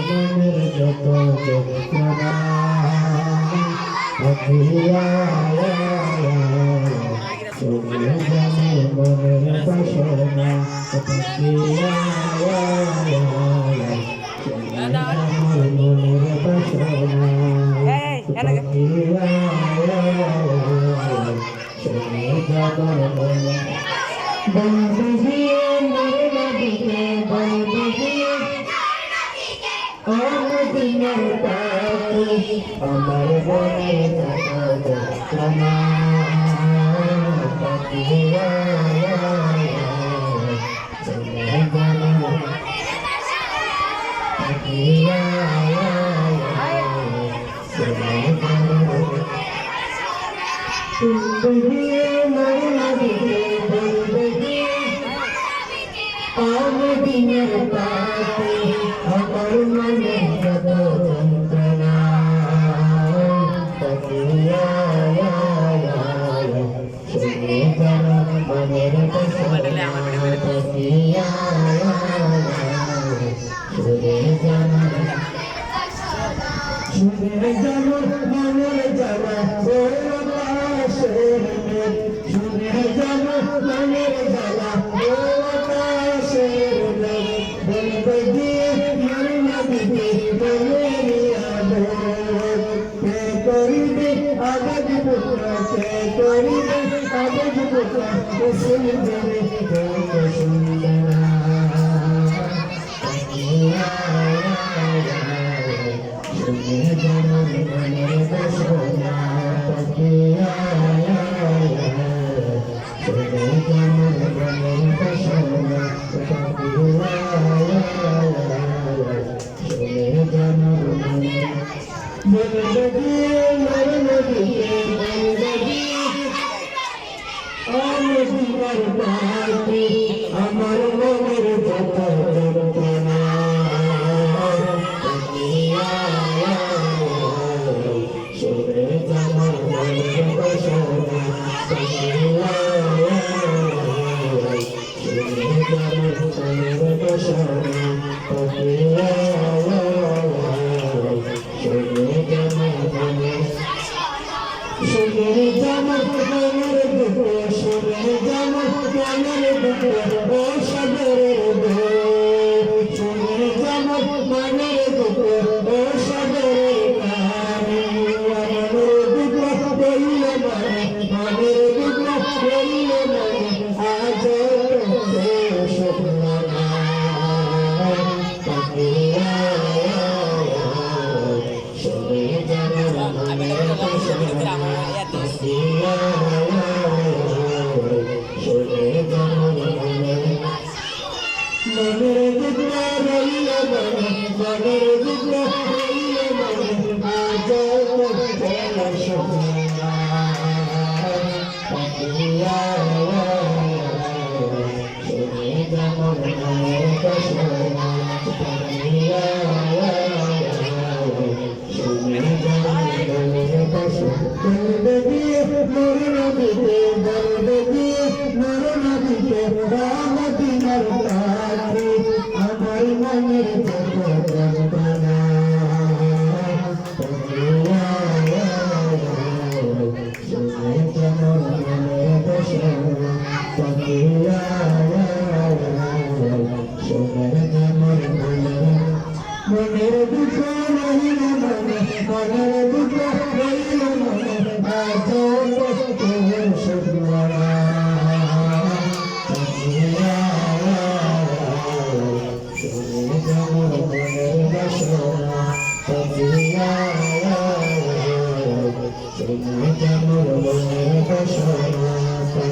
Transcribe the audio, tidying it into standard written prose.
মনের যত যন্ত্রণা পাখিয়া শুনে জানে মনের বাসনা পাখিয়া শুনে জানে মনের বাসনা পাখিয়া শুনে জানে মনের বন্ধুজি মরণদিকে বন্ধুজি দিনের পাখি আমার বনে যন্ত্রণা পাখিয়া চলে গেল পাখিয়া চলে গেল বন্ধুজি মরণদিকে বন্ধুজি দিনের পাখি আমার মনে যত যন্ত্রণা পাখিয়া শুনে যেন মনের বাসনা পাখিয়া শুনে যেন মনের জ্বালা শুনে যেন মনের জ্বালা করিবে আগাজ পুত্র সুন্দরা শুনে যেন মনের বাসনা পাখিয়া শুনে যেন মনের বাসনা পাখিয়া শুনে যেন বন্দগী আমার পাখি আমার মনের যত যন্ত্রণা পাখিয়া শুনে যেন মনের বাসনা পাখিয়া শুনে যেন মনের বাসনা পাখিয়া শুনে যেন মনের শুনে যেন মনের দুঃখ শুনে যেন মনের দুঃখ ও সাগরের শুনে যেন মনের দুঃখ ও সাগরের পানি মনের দুঃখ বললে মনের দুঃখ বললে আজ শুকনো না পাখিয়া শুনে যেন মনের বাসনা পাখিয়া শুনে যেন মনের দুঃখ রইল মনের দুঃখ রইল আজ শুকনো না পাখিয়া শুনে যেন মনের বাসনা পাখিয়া শুনে যেন মনের বাসনা